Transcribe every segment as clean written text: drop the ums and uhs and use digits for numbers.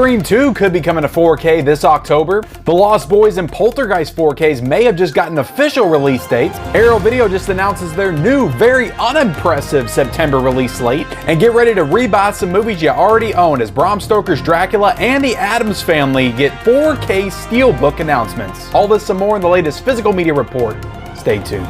Scream 2 could be coming to 4K this October. The Lost Boys and Poltergeist 4Ks may have just gotten official release dates. Arrow Video just announces their new, very unimpressive September release slate. And get ready to rebuy some movies you already own as Bram Stoker's Dracula and the Addams Family get 4K Steelbook announcements. All this and more in the latest Physical Media Report. Stay tuned.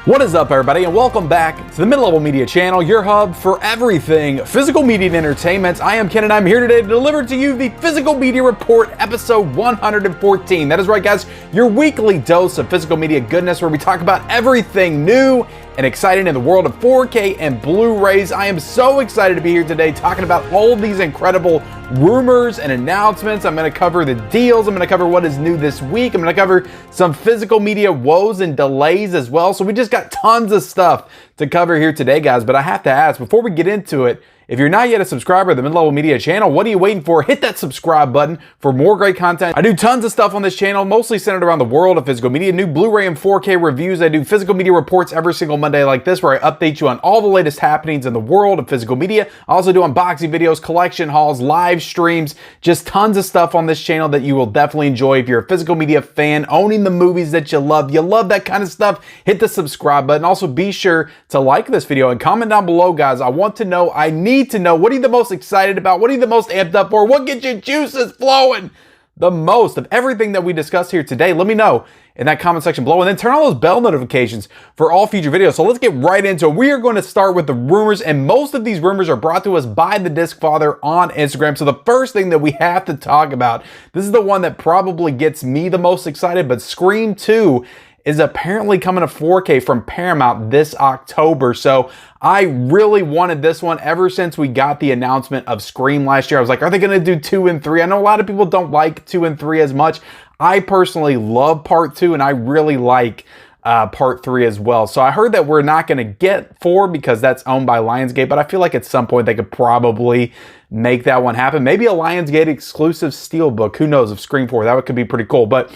What is up, everybody, and welcome back to the Mid-Level Media channel, your hub for everything physical media and entertainment. I am Ken, and I'm here today to deliver to you the Physical Media Report, episode 114. That is right, guys, your weekly dose of physical media goodness, where we talk about everything new and exciting in the world of 4K and Blu-rays. I am so excited to be here today talking about all of these incredible rumors and announcements. I'm going to cover the deals. I'm going to cover what is new this week. I'm going to cover some physical media woes and delays as well. So we just got tons of stuff to cover here today, guys. But I have to ask, before we get into it, if you're not yet a subscriber to the Mid-Level Media channel, what are you waiting for? Hit that subscribe button for more great content. I do tons of stuff on this channel, mostly centered around the world of physical media, new Blu-ray and 4K reviews. I do physical media reports every single Monday like this, where I update you on all the latest happenings in the world of physical media. I also do unboxing videos, collection hauls, live streams, just tons of stuff on this channel that you will definitely enjoy if you're a physical media fan, owning the movies that you love that kind of stuff. Hit the subscribe button. Also, be sure to like this video and comment down below, guys. I want to know, I need to know, what are you the most excited about? What are you the most amped up for? What gets your juices flowing the most of everything that we discuss here today? Let me know in that comment section below, and then turn on those bell notifications for all future videos. So let's get right into it. We are going to start with the rumors, and most of these rumors are brought to us by the Disc Father on Instagram. So the first thing that we have to talk about, this is the one that probably gets me the most excited, but Scream 2 is apparently coming to 4K from Paramount this October. So I really wanted this one ever since we got the announcement of Scream last year. I was like, are they going to do 2 and 3? I know a lot of people don't like 2 and 3 as much. I personally love part 2, and I really like part 3 as well. So I heard that we're not going to get 4 because that's owned by Lionsgate, but I feel like at some point they could probably make that one happen. Maybe a Lionsgate exclusive steelbook. Who knows, of Scream 4. That could be pretty cool. But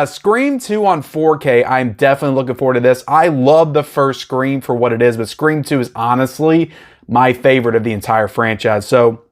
Scream 2 on 4K, I'm definitely looking forward to this. I love the first Scream for what it is, but Scream 2 is honestly my favorite of the entire franchise. So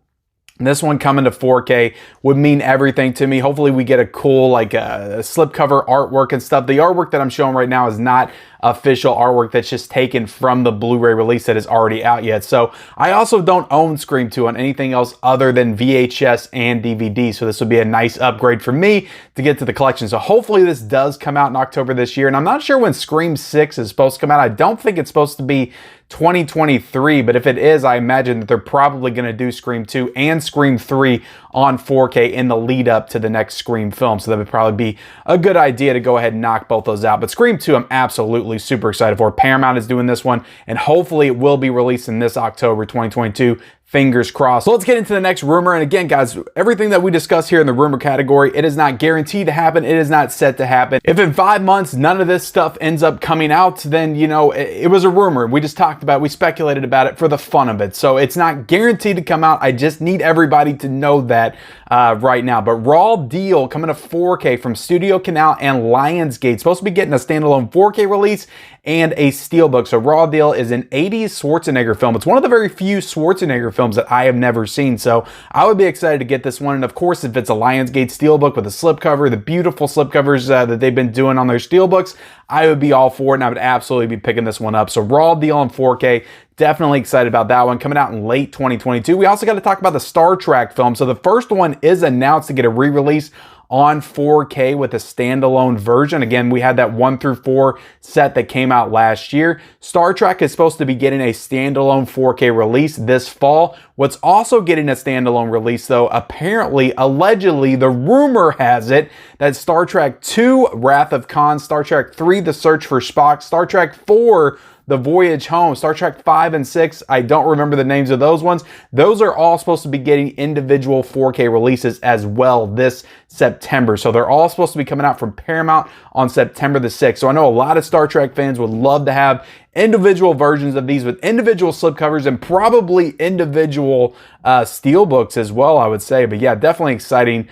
this one coming to 4K would mean everything to me. Hopefully we get a cool slipcover artwork and stuff. The artwork that I'm showing right now is not official artwork, that's just taken from the Blu-ray release that is already out yet. So I also don't own Scream 2 on anything else other than VHS and DVD. So this would be a nice upgrade for me to get to the collection. So hopefully this does come out in October this year. And I'm not sure when Scream 6 is supposed to come out. I don't think it's supposed to be 2023, but if it is, I imagine that they're probably going to do Scream 2 and Scream 3 on 4K in the lead up to the next Scream film. So that would probably be a good idea to go ahead and knock both those out. But Scream 2, I'm absolutely super excited for. Paramount is doing this one, and hopefully it will be released in this October 2022. Fingers crossed. So let's get into the next rumor. And again, guys, everything that we discuss here in the rumor category, it is not guaranteed to happen. It is not set to happen. If in 5 months, none of this stuff ends up coming out, then, you know, it was a rumor. We just talked about it. We speculated about it for the fun of it. So it's not guaranteed to come out. I just need everybody to know that right now. But Raw Deal coming to 4K from Studio Canal and Lionsgate. Supposed to be getting a standalone 4K release and a steelbook. So Raw Deal is an 80s Schwarzenegger film. It's one of the very few Schwarzenegger films that I have never seen. So I would be excited to get this one. And of course, if it's a Lionsgate steelbook with a slipcover, the beautiful slipcovers that they've been doing on their steelbooks, I would be all for it, and I would absolutely be picking this one up. So Raw Deal on 4K, definitely excited about that one coming out in late 2022. We also got to talk about the Star Trek film. So the first one is announced to get a re-release on 4K with a standalone version. Again, we had that 1 through 4 set that came out last year. Star Trek is supposed to be getting a standalone 4K release this fall. What's also getting a standalone release, though, apparently, allegedly, the rumor has it that Star Trek 2, Wrath of Khan, Star Trek 3, The Search for Spock, Star Trek 4, The Voyage Home, Star Trek 5 and 6, I don't remember the names of those ones. Those are all supposed to be getting individual 4K releases as well this September. So they're all supposed to be coming out from Paramount on September the 6th. So I know a lot of Star Trek fans would love to have individual versions of these with individual slipcovers and probably individual steelbooks as well, I would say. But yeah, definitely exciting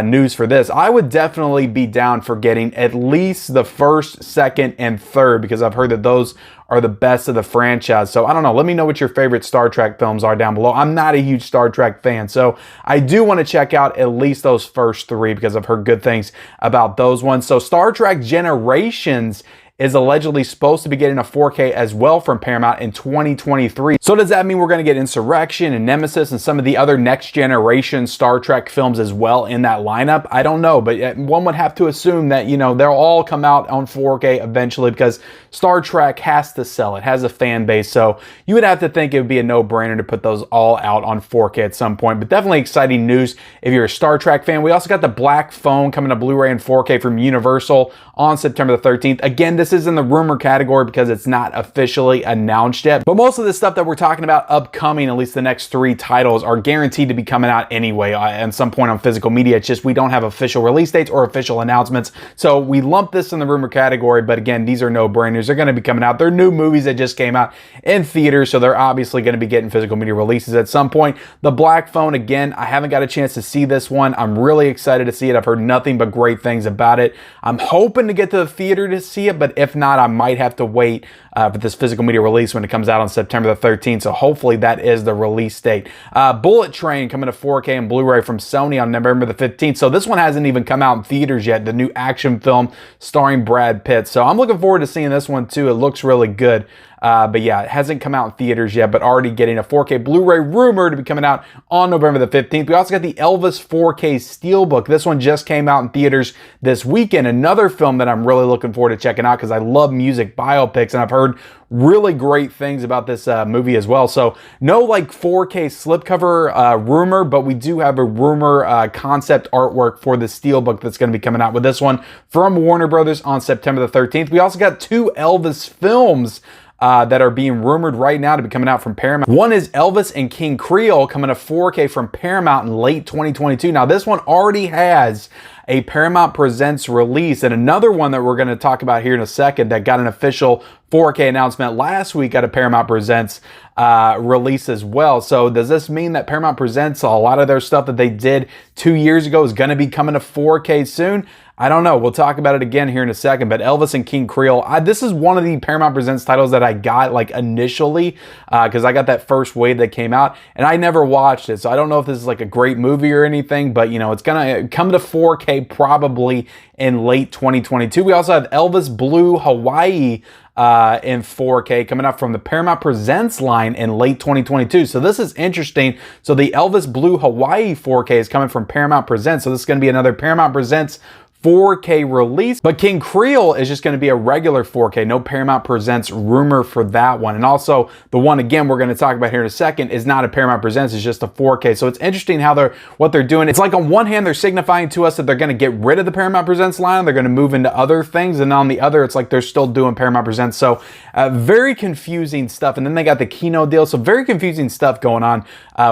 news for this. I would definitely be down for getting at least the first, second, and third, because I've heard that those are the best of the franchise. So I don't know. Let me know what your favorite Star Trek films are down below. I'm not a huge Star Trek fan, so I do want to check out at least those first three because I've heard good things about those ones. So Star Trek Generations is allegedly supposed to be getting a 4K as well from Paramount in 2023. So does that mean we're going to get Insurrection and Nemesis and some of the other next generation Star Trek films as well in that lineup? I don't know, but one would have to assume that, you know, they'll all come out on 4K eventually because Star Trek has to sell. It has a fan base. So you would have to think it would be a no-brainer to put those all out on 4K at some point. But definitely exciting news if you're a Star Trek fan. We also got the Black Phone coming to Blu-ray and 4K from Universal on September the 13th. Again, this is in the rumor category because it's not officially announced yet. But most of the stuff that we're talking about upcoming, at least the next three titles, are guaranteed to be coming out anyway at some point on physical media. It's just we don't have official release dates or official announcements. So we lump this in the rumor category. But again, these are no-brainers. They're going to be coming out. They're new movies that just came out in theaters. So they're obviously going to be getting physical media releases at some point. The Black Phone, again, I haven't got a chance to see this one. I'm really excited to see it. I've heard nothing but great things about it. I'm hoping to get to the theater to see it, but if not, I might have to wait for this physical media release when it comes out on September the 13th. So hopefully that is the release date. Bullet Train coming to 4K and Blu-ray from Sony on November the 15th. So this one hasn't even come out in theaters yet, the new action film starring Brad Pitt. So I'm looking forward to seeing this one too. It looks really good. But yeah, it hasn't come out in theaters yet, but already getting a 4K Blu-ray rumored to be coming out on November the 15th. We also got the Elvis 4K Steelbook. This one just came out in theaters this weekend. Another film that I'm really looking forward to checking out because I love music biopics and I've heard really great things about this movie as well. So no like 4K slipcover rumor, but we do have a rumor concept artwork for the Steelbook that's going to be coming out with this one from Warner Brothers on September the 13th. We also got two Elvis films that are being rumored right now to be coming out from Paramount. One is Elvis and King Creole coming to 4K from Paramount in late 2022. Now this one already has a Paramount Presents release, and another one that we're going to talk about here in a second that got an official 4K announcement last week at a Paramount Presents release as well. So does this mean that Paramount Presents, a lot of their stuff that they did 2 years ago, is going to be coming to 4K soon? I don't know. We'll talk about it again here in a second, but Elvis and King Creole, this is one of the Paramount Presents titles that I got like initially because I got that first wave that came out and I never watched it. So I don't know if this is like a great movie or anything, but you know, it's going to come to 4K probably in late 2022. We also have Elvis Blue Hawaii in 4K coming out from the Paramount Presents line in late 2022. So this is interesting. So the Elvis Blue Hawaii 4K is coming from Paramount Presents. So this is going to be another Paramount Presents 4K release, but King Creole is just going to be a regular 4K. No Paramount Presents rumor for that one. And also the one again we're going to talk about here in a second is not a Paramount Presents, it's just a 4K. So it's interesting how what they're doing. It's like on one hand they're signifying to us that they're going to get rid of the Paramount Presents line, they're going to move into other things, and on the other it's like they're still doing Paramount Presents. So very confusing stuff. And then they got the Kino deal, so very confusing stuff going on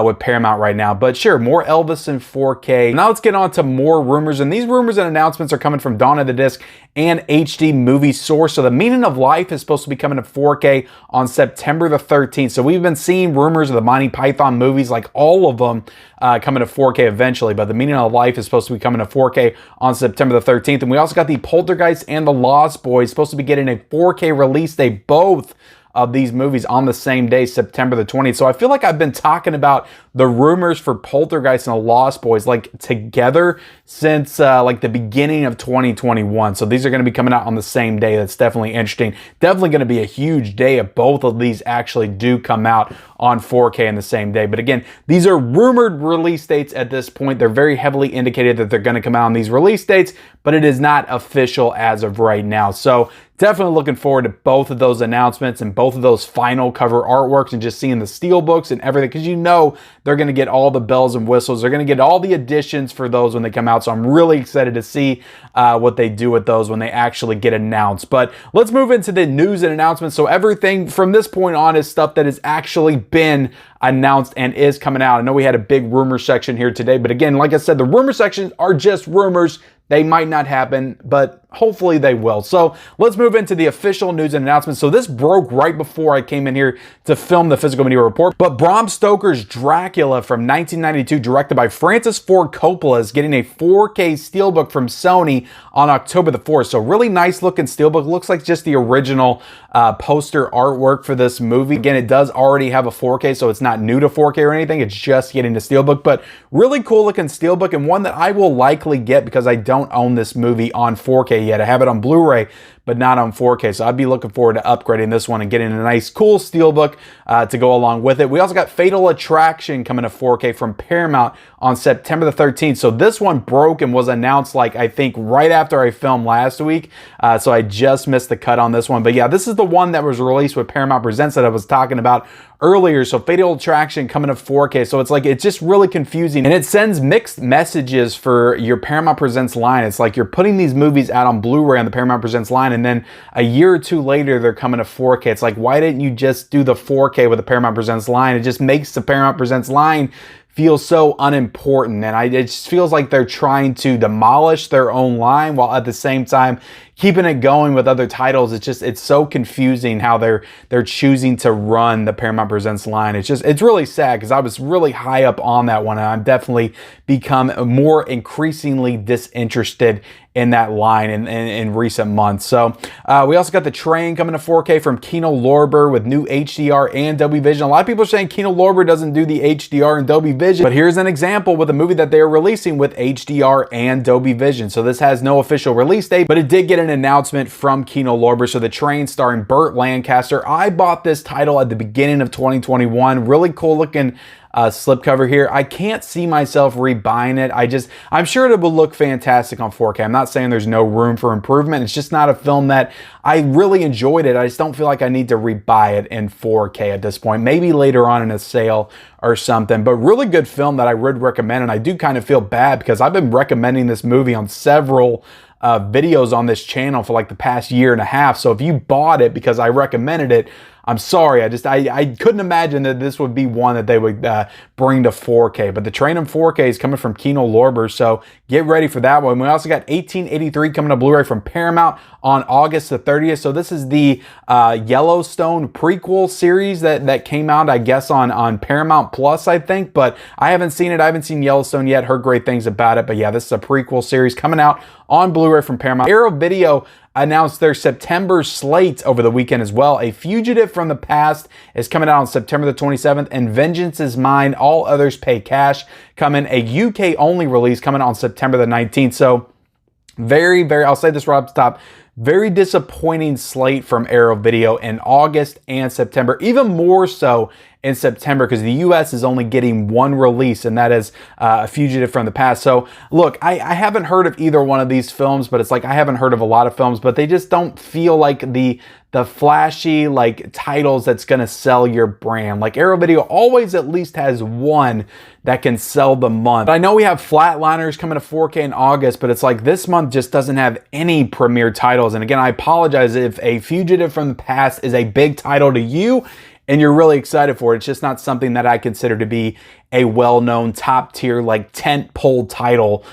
with Paramount right now. But sure, more Elvis in 4K. Now let's get on to more rumors, and these rumors and announcements are coming from Dawn of the Disc and HD Movie Source. So The Meaning of Life is supposed to be coming to 4K on September the 13th. So we've been seeing rumors of the Monty Python movies, like all of them coming to 4K eventually, but The Meaning of Life is supposed to be coming to 4K on September the 13th. And we also got the Poltergeist and the Lost Boys supposed to be getting a 4K release day, both of these movies on the same day, September the 20th. So I feel like I've been talking about the rumors for Poltergeist and the Lost Boys like together since like the beginning of 2021. So these are going to be coming out on the same day. That's definitely interesting. Definitely going to be a huge day if both of these actually do come out on 4K in the same day. But again, these are rumored release dates at this point. They're very heavily indicated that they're going to come out on these release dates, but it is not official as of right now. So definitely looking forward to both of those announcements and both of those final cover artworks and just seeing the steelbooks and everything, because you know they're going to get all the bells and whistles. They're going to get all the additions for those when they come out. So I'm really excited to see what they do with those when they actually get announced. But let's move into the news and announcements. So everything from this point on is stuff that has actually been announced and is coming out. I know we had a big rumor section here today, but again, like I said, the rumor sections are just rumors. They might not happen, but hopefully they will. So let's move into the official news and announcements. So this broke right before I came in here to film the Physical Media Report, but Bram Stoker's Dracula from 1992, directed by Francis Ford Coppola, is getting a 4K steelbook from Sony on October the 4th. So really nice looking steelbook. Looks like just the original poster artwork for this movie. Again, it does already have a 4K, so it's not new to 4K or anything. It's just getting the steelbook, but really cool looking steelbook, and one that I will likely get because I don't own this movie on 4K yet. I have it on Blu-ray, but not on 4K. So I'd be looking forward to upgrading this one and getting a nice, cool steelbook to go along with it. We also got Fatal Attraction coming to 4K from Paramount on September the 13th. So this one broke and was announced, like, I think right after I filmed last week. So I just missed the cut on this one. But yeah, this is the one that was released with Paramount Presents that I was talking about earlier. So Fatal Attraction coming to 4K. So it's like, it's just really confusing, and it sends mixed messages for your Paramount Presents line. It's like you're putting these movies out on Blu-ray on the Paramount Presents line, and then a year or two later they're coming to 4K. It's like, why didn't you just do the 4K with the Paramount Presents line? It just makes the Paramount Presents line feel so unimportant, and it just feels like they're trying to demolish their own line while at the same time keeping it going with other titles. It's so confusing how they're choosing to run the Paramount Presents line. It's really sad because I was really high up on that one, and I've definitely become more increasingly disinterested in that line in recent months. So we also got The Train coming to 4K from Kino Lorber with new HDR and Dolby Vision. A lot of people are saying Kino Lorber doesn't do the HDR and Dolby Vision, but here's an example with a movie that they are releasing with HDR and Dolby Vision. So this has no official release date, but it did get an announcement from Kino Lorber. So The Train, starring Burt Lancaster. I bought this title at the beginning of 2021. Really cool looking slipcover here. I can't see myself rebuying it. I'm sure it will look fantastic on 4K. I'm not saying there's no room for improvement. It's just not a film that I really enjoyed it. I just don't feel like I need to rebuy it in 4K at this point. Maybe later on in a sale or something, but really good film that I would recommend. And I do kind of feel bad because I've been recommending this movie on several videos on this channel for like the past year and a half. So if you bought it because I recommended it, I'm sorry. I couldn't imagine that this would be one that they would bring to 4K. But The Train in 4K is coming from Kino Lorber, so get ready for that one. We also got 1883 coming to Blu-ray from Paramount on August the 30th. So this is the Yellowstone prequel series that came out, I guess, on Paramount Plus, I think. But I haven't seen it. I haven't seen Yellowstone yet. Heard great things about it. But yeah, this is a prequel series coming out on Blu-ray from Paramount. Arrow Video announced their September slate over the weekend as well. A Fugitive from the Past is coming out on September the 27th, and Vengeance is Mine, All Others Pay Cash, coming a UK only release coming on September the 19th. So I'll say this right up the top, very disappointing slate from Arrow Video in August and September, even more so in September because the US is only getting one release, and that is A Fugitive from the Past. So look, I haven't heard of either one of these films, but it's like I haven't heard of a lot of films, but they just don't feel like the flashy like titles that's gonna sell your brand. Like Arrow Video always at least has one that can sell the month. I know we have Flatliners coming to 4K in August, but it's like this month just doesn't have any premiere titles. And again, I apologize if A Fugitive from the Past is a big title to you and you're really excited for it. It's just not something that I consider to be a well-known top tier, like tent pole title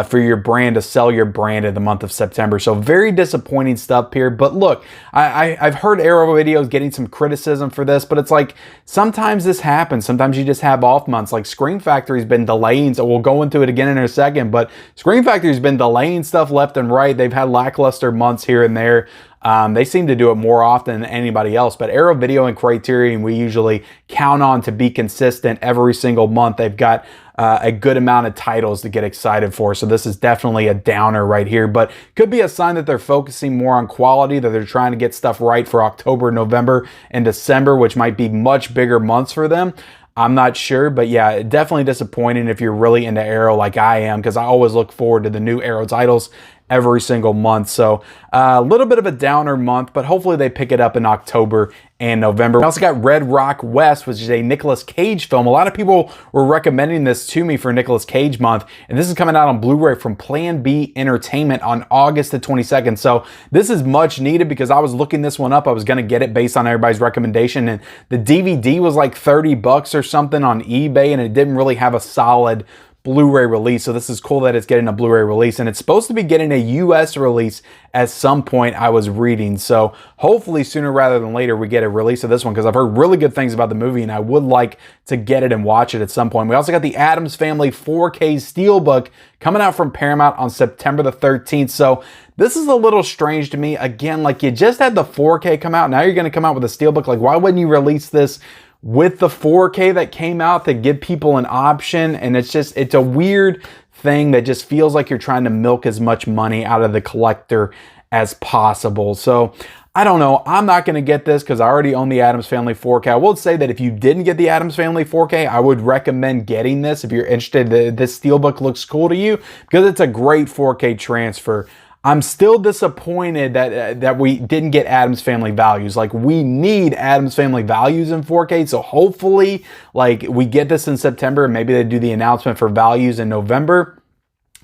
for your brand to sell your brand in the month of September. So very disappointing stuff here. But look, I've heard Arrow Videos getting some criticism for this, but it's like sometimes this happens. Sometimes you just have off months. Like Scream Factory's been delaying, so we'll go into it again in a second, but Scream Factory's been delaying stuff left and right. They've had lackluster months here and there. They seem to do it more often than anybody else, but Arrow Video and Criterion we usually count on to be consistent every single month. They've got a good amount of titles to get excited for, so this is definitely a downer right here, but could be a sign that they're focusing more on quality, that they're trying to get stuff right for October, November, and December, which might be much bigger months for them. I'm not sure, but yeah, definitely disappointing if you're really into Arrow like I am, because I always look forward to the new Arrow titles every single month. So a little bit of a downer month, but hopefully they pick it up in October and November. We also got Red Rock West, which is a Nicolas Cage film. A lot of people were recommending this to me for Nicolas Cage month, and this is coming out on Blu-ray from Plan B Entertainment on August the 22nd. So this is much needed because I was looking this one up. I was going to get it based on everybody's recommendation, and the DVD was like 30 bucks or something on eBay, and it didn't really have a solid Blu-ray release. So this is cool that it's getting a Blu-ray release, and it's supposed to be getting a US release at some point, I was reading. So hopefully sooner rather than later we get a release of this one, because I've heard really good things about the movie and I would like to get it and watch it at some point. We also got the Addams Family 4K Steelbook coming out from Paramount on September the 13th. So this is a little strange to me. Again, like, you just had the 4K come out, now you're going to come out with a Steelbook. Like, why wouldn't you release this with the 4K that came out to give people an option? And it's a weird thing that just feels like you're trying to milk as much money out of the collector as possible. So I don't know. I'm not going to get this because I already own the Addams Family 4K. I will say that if you didn't get the Addams Family 4K, I would recommend getting this if you're interested. This Steelbook looks cool to you because it's a great 4K transfer. I'm still disappointed that we didn't get Addams Family Values. Like, we need Addams Family Values in 4K. So hopefully, like, we get this in September and maybe they do the announcement for Values in November.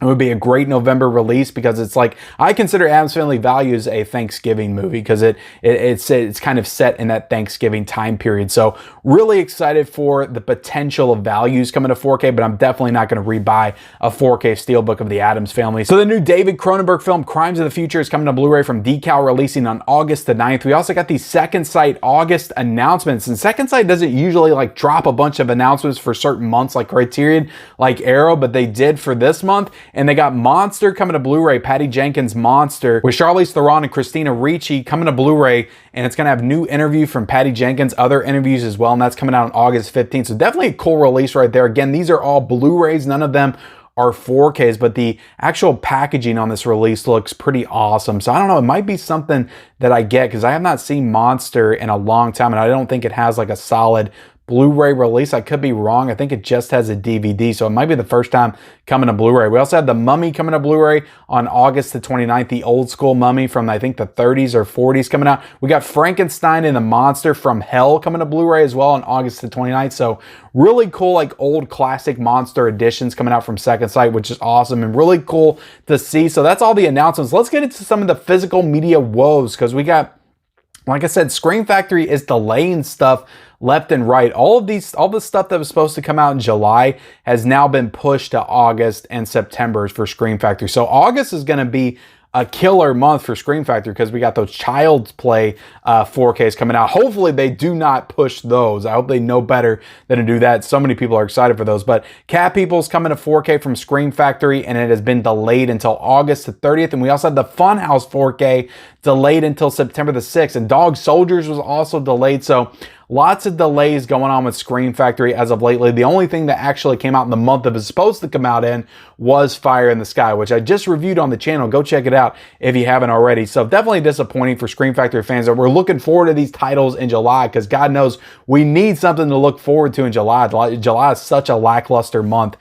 It would be a great November release because it's like, I consider Addams Family Values a Thanksgiving movie because it's kind of set in that Thanksgiving time period. So really excited for the potential of Values coming to 4K, but I'm definitely not going to rebuy a 4K Steelbook of the Addams Family. So the new David Cronenberg film, Crimes of the Future, is coming to Blu-ray from Decal, releasing on August the 9th. We also got the Second Sight August announcements, and Second Sight doesn't usually like drop a bunch of announcements for certain months like Criterion, like Arrow, but they did for this month. And they got Monster coming to Blu-ray, Patty Jenkins' Monster, with Charlize Theron and Christina Ricci coming to Blu-ray, and it's going to have new interview from Patty Jenkins, other interviews as well, and that's coming out on August 15th. So definitely a cool release right there. Again, these are all Blu-rays. None of them are 4Ks, but the actual packaging on this release looks pretty awesome. So I don't know, it might be something that I get because I have not seen Monster in a long time, and I don't think it has like a solid Blu-ray release. I could be wrong. I think it just has a DVD, so it might be the first time coming to Blu-ray. We also had The Mummy coming to Blu-ray on August the 29th, the old school Mummy from, I think, the 30s or 40s coming out. We got Frankenstein and the Monster from Hell coming to Blu-ray as well on August the 29th. So really cool, like, old classic monster editions coming out from Second Sight, which is awesome and really cool to see. So that's all the announcements. Let's get into some of the physical media woes, because we got, like I said, Scream Factory is delaying stuff left and right. All the stuff that was supposed to come out in July has now been pushed to August and September for Scream Factory. So August is going to be a killer month for Scream Factory because we got those Child's Play 4Ks coming out. Hopefully they do not push those. I hope they know better than to do that. So many people are excited for those. But Cat People's coming to 4K from Scream Factory, and it has been delayed until August the 30th. And we also had the Funhouse 4K delayed until September the 6th. And Dog Soldiers was also delayed. So lots of delays going on with Scream Factory as of lately. The only thing that actually came out in the month that was supposed to come out in was Fire in the Sky, which I just reviewed on the channel. Go check it out if you haven't already. So definitely disappointing for Scream Factory fans. That we're looking forward to these titles in July because God knows we need something to look forward to in July. July is such a lackluster month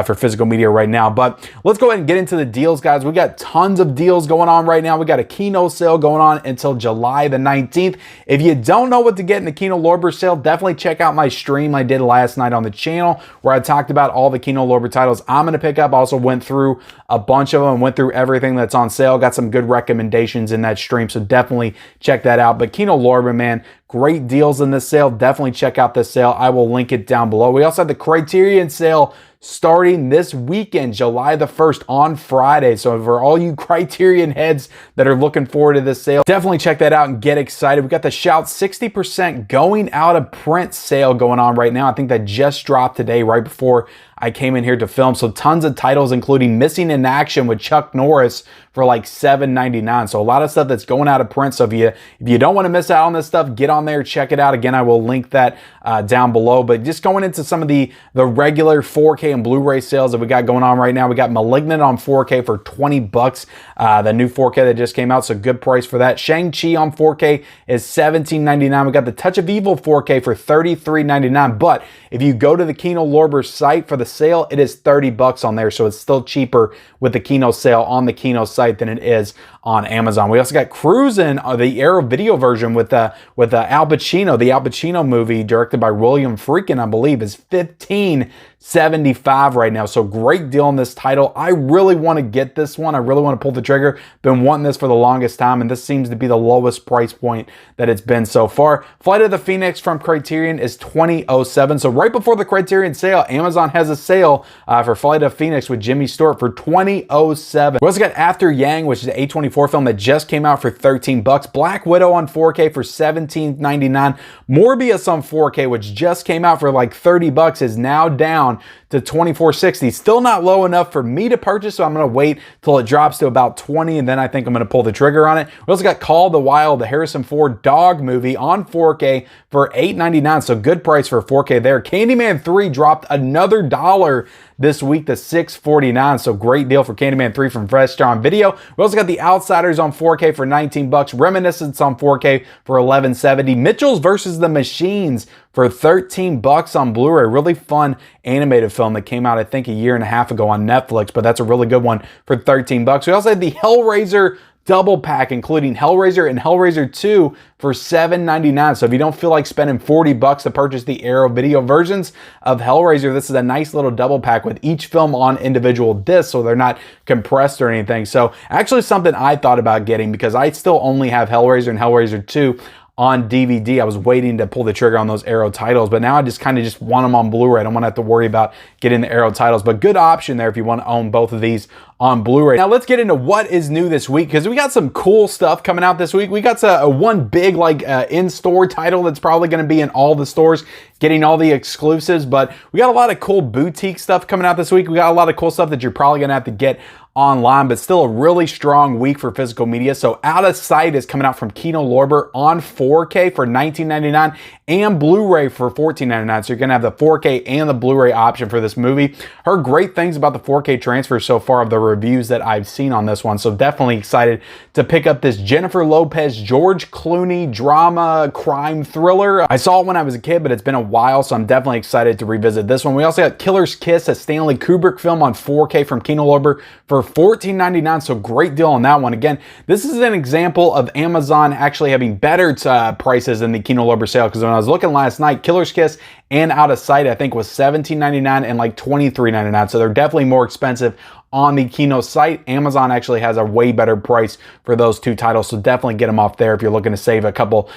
for physical media right now. But let's go ahead and get into the deals, guys. We got tons of deals going on right now. We got a Kino sale going on until July the 19th. If you don't know what to get in the Kino Lorber sale, definitely check out my stream I did last night on the channel where I talked about all the Kino Lorber titles I'm going to pick up. I also went through a bunch of them, went through everything that's on sale. Got some good recommendations in that stream, so definitely check that out. But Kino Lorber, man, great deals in this sale. Definitely check out this sale. I will link it down below. We also have the Criterion sale starting this weekend, July the 1st on Friday. So for all you Criterion heads that are looking forward to this sale, definitely check that out and get excited. We got the Shout 60% going out of print sale going on right now. I think that just dropped today right before I came in here to film. So tons of titles, including Missing in Action with Chuck Norris for like $7.99. So a lot of stuff that's going out of print. So if you don't want to miss out on this stuff, get on there, check it out. Again, I will link that down below. But just going into some of the regular 4K and Blu-ray sales that we got going on right now, we got Malignant on 4K for 20 bucks. The new 4K that just came out, so good price for that. Shang-Chi on 4K is $17.99. We got the Touch of Evil 4K for $33.99. But if you go to the Kino Lorber site for the sale, it is 30 bucks on there. So it's still cheaper with the Kino sale on the Kino site than it is on Amazon. We also got Cruisin', the Arrow Video version with Al Pacino. The Al Pacino movie directed by William Friedkin, I believe, is $15.75 right now. So great deal on this title. I really want to get this one. I really want to pull the trigger. Been wanting this for the longest time, and this seems to be the lowest price point that it's been so far. Flight of the Phoenix from Criterion is $20.07. So right before the Criterion sale, Amazon has a sale for Flight of the Phoenix with Jimmy Stewart for $20.07. We also got After Yang, which is an A24 film that just came out for 13 bucks. Black Widow on 4K for $17.99. Morbius on 4K, which just came out for like 30 bucks, is now down to $24.60. Still not low enough for me to purchase, so I'm going to wait till it drops to about 20, and then I think I'm going to pull the trigger on it. We also got Call of the Wild, the Harrison Ford dog movie on 4K for $8.99, so good price for 4K there. Candyman 3 dropped another $1 this week to $6.49, so great deal for Candyman 3 from Fresh John Video. We also got The Outsiders on 4K for 19 bucks, Reminiscence on 4K for $11.70, Mitchell's versus the Machines for 13 bucks on Blu-ray. Really fun animated film that came out, I think, a year and a half ago on Netflix, but that's a really good one for 13 bucks. We also had the Hellraiser double pack, including Hellraiser and Hellraiser 2 for $7.99. So if you don't feel like spending 40 bucks to purchase the Arrow Video versions of Hellraiser, this is a nice little double pack with each film on individual discs, so they're not compressed or anything. So actually something I thought about getting, because I still only have Hellraiser and Hellraiser 2 on DVD. I was waiting to pull the trigger on those Arrow titles, but now I just kind of just want them on Blu-ray. I don't want to have to worry about getting the Arrow titles, but good option there if you want to own both of these on Blu-ray. Now let's get into what is new this week, because we got some cool stuff coming out this week. We got one big in-store title that's probably going to be in all the stores, getting all the exclusives, but we got a lot of cool boutique stuff coming out this week. We got a lot of cool stuff that you're probably going to have to get online, but still a really strong week for physical media. So Out of Sight is coming out from Kino Lorber on 4K for $19.99 and Blu-ray for $14.99. So you're going to have the 4K and the Blu-ray option for this movie. Heard great things about the 4K transfer so far of the reviews that I've seen on this one. So definitely excited to pick up this Jennifer Lopez, George Clooney drama crime thriller. I saw it when I was a kid, but it's been a while, so I'm definitely excited to revisit this one. We also got Killer's Kiss, a Stanley Kubrick film on 4K from Kino Lorber for $14.99, so great deal on that one. Again, this is an example of Amazon actually having better prices than the Kino Lorber sale, because when I was looking last night, Killer's Kiss and Out of Sight I think was $17.99 and like $23.99, so they're definitely more expensive on the Kino site. Amazon actually has a way better price for those two titles, so definitely get them off there if you're looking to save a couple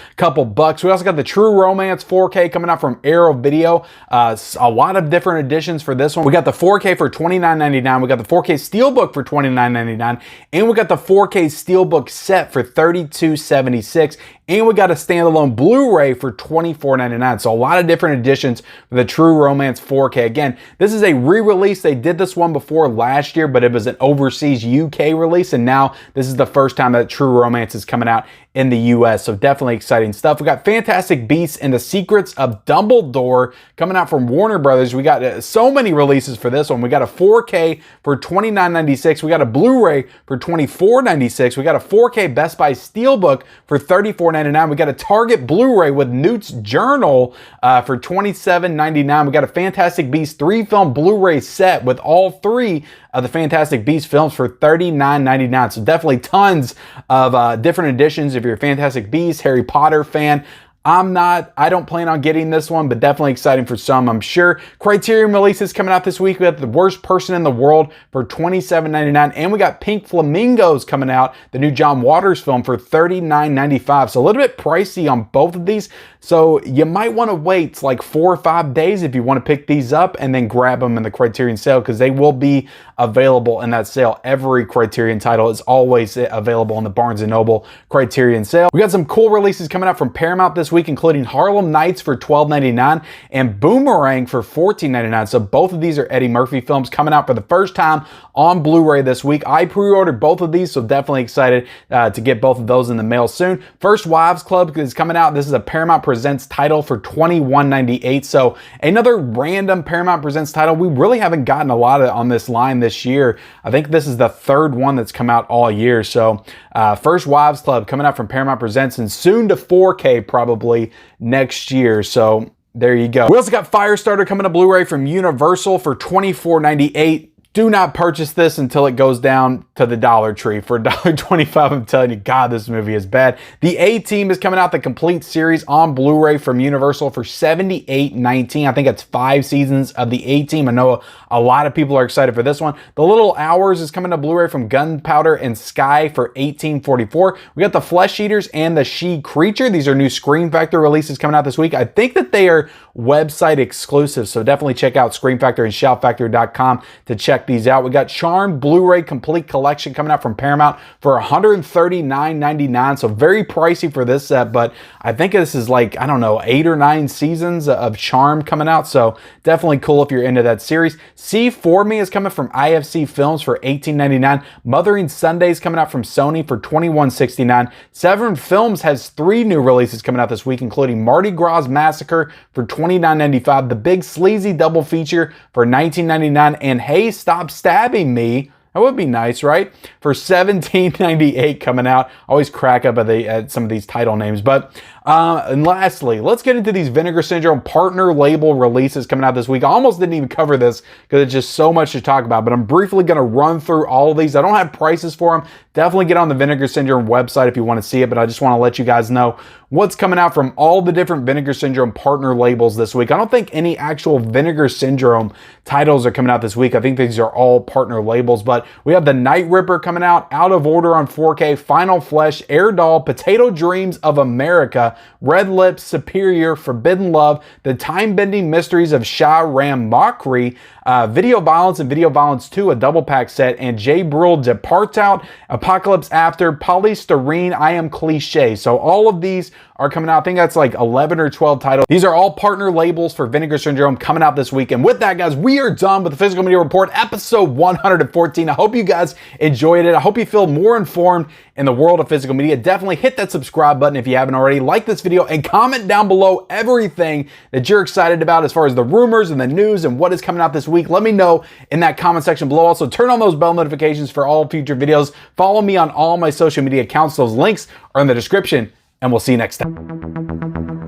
bucks. We also got the True Romance 4K coming out from Arrow Video. A lot of different editions for this one. We got the 4K for $29.99. We got the 4K Steelbook for $29.99, and we got the 4K Steelbook set for $32.76. And we got a standalone Blu-ray for $24.99. So a lot of different editions for the True Romance 4K. Again, this is a re-release. They did this one before last year, but it was an overseas UK release. And now this is the first time that True Romance is coming out in the US. So definitely exciting stuff. We got Fantastic Beasts and the Secrets of Dumbledore coming out from Warner Brothers. We got so many releases for this one. We got a 4K for $29.96. We got a Blu-ray for $24.96. We got a 4K Best Buy Steelbook for $34.99. We got a Target Blu-ray with Newt's Journal for $27.99. We got a Fantastic Beasts 3-film Blu-ray set with all three of the Fantastic Beasts films for $39.99. So definitely tons of different editions if you're a Fantastic Beasts, Harry Potter fan. I don't plan on getting this one, but definitely exciting for some, I'm sure. Criterion releases coming out this week. We got The Worst Person in the World for $27.99, and we got Pink Flamingos coming out, the new John Waters film, for $39.95. So a little bit pricey on both of these. So you might want to wait like 4 or 5 days if you want to pick these up and then grab them in the Criterion sale, because they will be available in that sale. Every Criterion title is always available in the Barnes & Noble Criterion sale. We got some cool releases coming out from Paramount this week, including Harlem Nights for $12.99 and Boomerang for $14.99. So both of these are Eddie Murphy films coming out for the first time on Blu-ray this week. I pre-ordered both of these, so definitely excited to get both of those in the mail soon. First Wives Club is coming out. This is a Paramount Presents title for $21.98. So another random Paramount Presents title. We really haven't gotten a lot on this line this year. I think this is the third one that's come out all year. So First Wives Club coming out from Paramount Presents, and soon to 4K probably next year. So There you go. We also got Firestarter coming to Blu-ray from Universal for $24.98. Do not purchase this until it goes down to the Dollar Tree for $1.25. I'm telling you, God, this movie is bad. The A-Team is coming out, the complete series on Blu-ray from Universal for $78.19. I think it's 5 seasons of the A-Team. I know a lot of people are excited for this one. The Little Hours is coming to Blu-ray from Gunpowder and Sky for $18.44. We got the Flesh Eaters and the She Creature. These are new Scream Factor releases coming out this week. I think that they are website exclusive, so definitely check out Scream Factor and shoutfactor.com to check these out. We got Charmed Blu-ray Complete Collection coming out from Paramount for $139.99, so very pricey for this set, but I think this is like, I don't know, 8 or 9 seasons of Charmed coming out, so definitely cool if you're into that series. See For Me is coming from IFC Films for $18.99. Mothering Sundays coming out from Sony for $21.69. Severin Films has 3 new releases coming out this week, including Mardi Gras Massacre for $29.95, The Big Sleazy Double Feature for $19.99, and Hey Stop Stabbing Me. That would be nice, right? For $17.98 coming out. Always crack up at some of these title names. But and lastly, let's get into these Vinegar Syndrome partner label releases coming out this week. I almost didn't even cover this because it's just so much to talk about, but I'm briefly going to run through all of these. I don't have prices for them. Definitely get on the Vinegar Syndrome website if you want to see it, but I just want to let you guys know what's coming out from all the different Vinegar Syndrome partner labels this week. I don't think any actual Vinegar Syndrome titles are coming out this week. I think these are all partner labels, but we have the Night Ripper coming out, Out of Order on 4K, Final Flesh, Air Doll, Potato Dreams of America, Red Lips, Superior, Forbidden Love, The Time-Bending Mysteries of Shah Ram Mockery, Video Violence and Video Violence 2, a double pack set, and J. Brule Depart Out, Apocalypse After, Polystyrene, I Am Cliche. So all of these are coming out. I think that's like 11 or 12 titles. These are all partner labels for Vinegar Syndrome coming out this week. And with that, guys, we are done with the Physical Media Report, episode 114. I hope you guys enjoyed it. I hope you feel more informed in the world of physical media. Definitely hit that subscribe button if you haven't already. Like this video and comment down below everything that you're excited about as far as the rumors and the news and what is coming out this week. Let me know in that comment section below. Also, turn on those bell notifications for all future videos. Follow me on all my social media accounts. Those links are in the description, and we'll see you next time.